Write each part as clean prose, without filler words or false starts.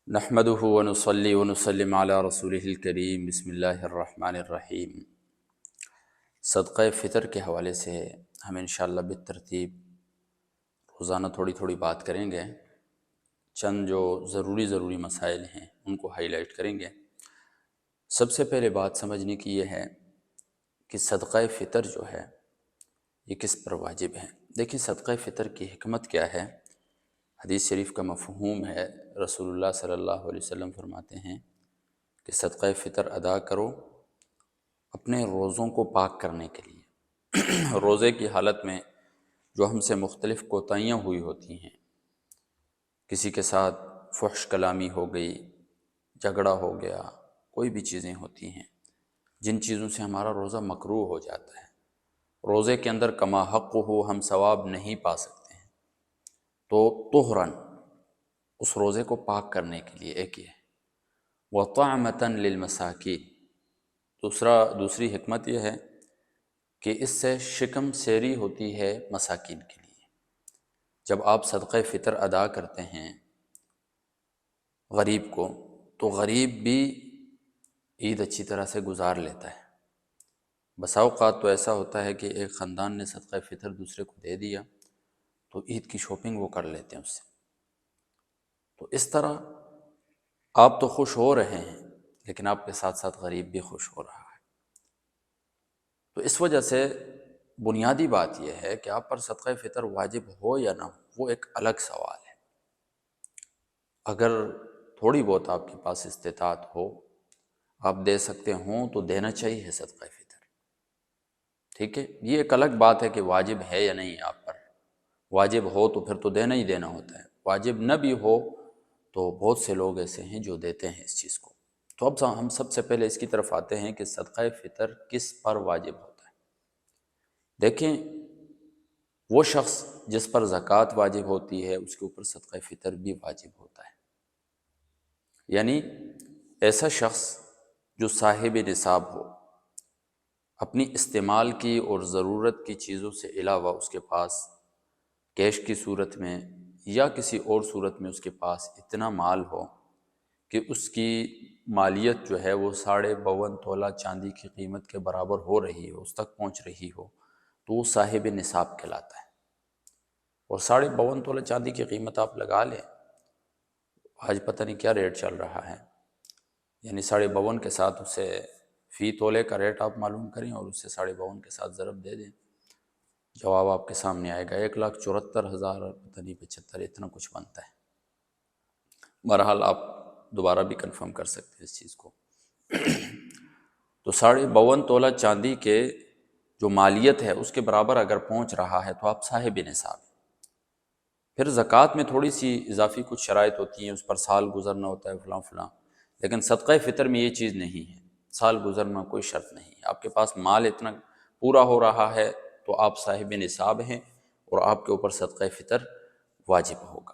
نحمده ونصلي ونسلم علی رسوله الکریم بسم اللہ الرحمن الرحیم۔ صدقہ فطر کے حوالے سے ہم انشاءاللہ بالترتیب روزانہ تھوڑی تھوڑی بات کریں گے۔ چند جو ضروری مسائل ہیں ان کو ہائی لائٹ کریں گے۔ سب سے پہلے بات سمجھنے کی یہ ہے کہ صدقہ فطر جو ہے یہ کس پر واجب ہے۔ دیکھیں صدقہ فطر کی حکمت کیا ہے، حدیث شریف کا مفہوم ہے۔ رسول اللہ صلی اللہ علیہ وسلم فرماتے ہیں کہ صدقہ فطر ادا کرو اپنے روزوں کو پاک کرنے کے لیے۔ روزے کی حالت میں جو ہم سے مختلف کوتاہیاں ہوئی ہوتی ہیں، کسی کے ساتھ فحش کلامی ہو گئی، جھگڑا ہو گیا، کوئی بھی چیزیں ہوتی ہیں جن چیزوں سے ہمارا روزہ مکروہ ہو جاتا ہے، روزے کے اندر کما حق ہو ہم ثواب نہیں پا سکتے ہیں، تو طہراً اس روزے کو پاک کرنے کے لیے ایک یہ ہے۔ وَطَعْمَةً لِلْمَسَاكِينِ، دوسری حکمت یہ ہے کہ اس سے شکم سیری ہوتی ہے مساکین کے لیے۔ جب آپ صدقہ فطر ادا کرتے ہیں غریب کو، تو غریب بھی عید اچھی طرح سے گزار لیتا ہے۔ بسا اوقات تو ایسا ہوتا ہے کہ ایک خاندان نے صدقہ فطر دوسرے کو دے دیا تو عید کی شاپنگ وہ کر لیتے ہیں اس سے۔ تو اس طرح آپ تو خوش ہو رہے ہیں لیکن آپ کے ساتھ ساتھ غریب بھی خوش ہو رہا ہے۔ تو اس وجہ سے بنیادی بات یہ ہے کہ آپ پر صدقہ فطر واجب ہو یا نہ ہو، وہ ایک الگ سوال ہے۔ اگر تھوڑی بہت آپ کے پاس استطاعت ہو، آپ دے سکتے ہوں تو دینا چاہیے صدقہ فطر، ٹھیک ہے۔ یہ ایک الگ بات ہے کہ واجب ہے یا نہیں آپ پر۔ واجب ہو تو پھر تو دینا ہی دینا ہوتا ہے، واجب نہ بھی ہو تو بہت سے لوگ ایسے ہیں جو دیتے ہیں اس چیز کو۔ تو اب ہم سب سے پہلے اس کی طرف آتے ہیں کہ صدقہ فطر کس پر واجب ہوتا ہے۔ دیکھیں، وہ شخص جس پر زکوٰۃ واجب ہوتی ہے اس کے اوپر صدقہ فطر بھی واجب ہوتا ہے۔ یعنی ایسا شخص جو صاحب نصاب ہو، اپنی استعمال کی اور ضرورت کی چیزوں سے علاوہ اس کے پاس کیش کی صورت میں یا کسی اور صورت میں اس کے پاس اتنا مال ہو کہ اس کی مالیت جو ہے وہ 52.5 تولہ چاندی کی قیمت کے برابر ہو رہی ہو، اس تک پہنچ رہی ہو، تو وہ صاحب نصاب کہلاتا ہے۔ اور 52.5 تولہ چاندی کی قیمت آپ لگا لیں، آج پتہ نہیں کیا ریٹ چل رہا ہے، یعنی 52.5 کے ساتھ اسے فی تولے کا ریٹ آپ معلوم کریں اور اسے 52.5 کے ساتھ ضرب دے دیں، جواب آپ کے سامنے آئے گا 1,74,000 پتہ نہیں 75 اتنا کچھ بنتا ہے۔ بہرحال آپ دوبارہ بھی کنفرم کر سکتے ہیں اس چیز کو۔ تو 52.5 تولہ چاندی کے جو مالیت ہے اس کے برابر اگر پہنچ رہا ہے تو آپ صاحب نصاب ہیں۔ پھر زکوٰۃ میں تھوڑی سی اضافی کچھ شرائط ہوتی ہیں، اس پر سال گزرنا ہوتا ہے فلاں فلاں، لیکن صدقہ فطر میں یہ چیز نہیں ہے، سال گزرنا کوئی شرط نہیں ہے۔ آپ کے پاس مال اتنا پورا ہو رہا ہے تو آپ صاحب نصاب ہیں اور آپ کے اوپر صدقہ فطر واجب ہوگا،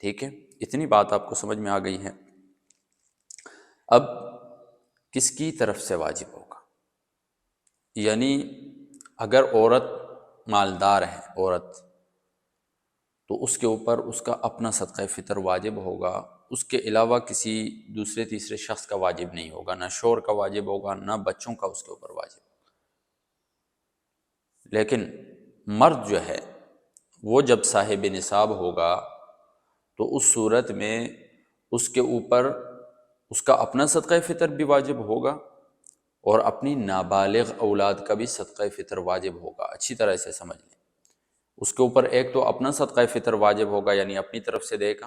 ٹھیک ہے۔ اتنی بات آپ کو سمجھ میں آ گئی ہے۔ اب کس کی طرف سے واجب ہوگا؟ یعنی اگر عورت مالدار ہے عورت، تو اس کے اوپر اس کا اپنا صدقہ فطر واجب ہوگا، اس کے علاوہ کسی دوسرے تیسرے شخص کا واجب نہیں ہوگا، نہ شوہر کا واجب ہوگا، نہ بچوں کا اس کے اوپر واجب ہوگا۔ لیکن مرد جو ہے وہ جب صاحب نصاب ہوگا تو اس صورت میں اس کے اوپر اس کا اپنا صدقہ فطر بھی واجب ہوگا اور اپنی نابالغ اولاد کا بھی صدقہ فطر واجب ہوگا۔ اچھی طرح سے سمجھ لیں، اس کے اوپر ایک تو اپنا صدقہ فطر واجب ہوگا یعنی اپنی طرف سے دے گا،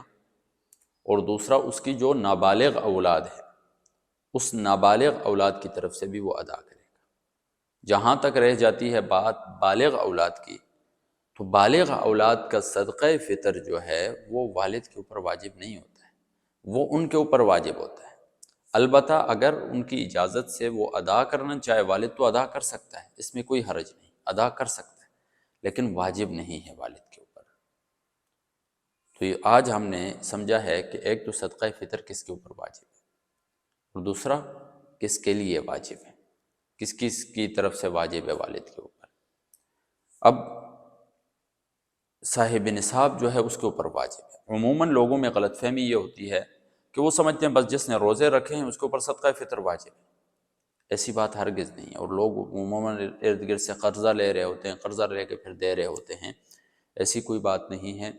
اور دوسرا اس کی جو نابالغ اولاد ہے اس نابالغ اولاد کی طرف سے بھی وہ ادا کرے گا۔ جہاں تک رہ جاتی ہے بات بالغ اولاد کی، تو بالغ اولاد کا صدقہ فطر جو ہے وہ والد کے اوپر واجب نہیں ہوتا ہے، وہ ان کے اوپر واجب ہوتا ہے۔ البتہ اگر ان کی اجازت سے وہ ادا کرنا چاہے والد تو ادا کر سکتا ہے، اس میں کوئی حرج نہیں، ادا کر سکتا ہے، لیکن واجب نہیں ہے والد کے اوپر۔ تو یہ آج ہم نے سمجھا ہے کہ ایک تو صدقہ فطر کس کے اوپر واجب ہے اور دوسرا کس کے لیے واجب ہے، کس کس کی طرف سے واجب ہے والد کے اوپر۔ اب صاحب نصاب جو ہے اس کے اوپر واجب ہے۔ عموماً لوگوں میں غلط فہمی یہ ہوتی ہے کہ وہ سمجھتے ہیں بس جس نے روزے رکھے ہیں اس کے اوپر صدقہ فطر واجب ہے۔ ایسی بات ہرگز نہیں ہے، اور لوگ عموماً ارد گرد سے قرضہ لے رہے ہوتے ہیں، قرضہ لے کے پھر دے رہے ہوتے ہیں، ایسی کوئی بات نہیں ہے۔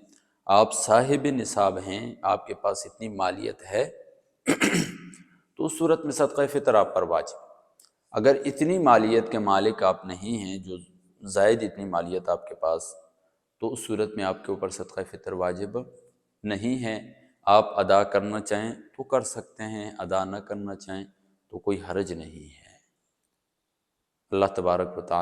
آپ صاحب نصاب ہیں، آپ کے پاس اتنی مالیت ہے تو اس صورت میں صدقہ فطر آپ پر واجب۔ اگر اتنی مالیت کے مالک آپ نہیں ہیں، جو زائد اتنی مالیت آپ کے پاس، تو اس صورت میں آپ کے اوپر صدقہ فطر واجب نہیں ہے۔ آپ ادا کرنا چاہیں تو کر سکتے ہیں، ادا نہ کرنا چاہیں تو کوئی حرج نہیں ہے۔ اللہ تبارک و تعالی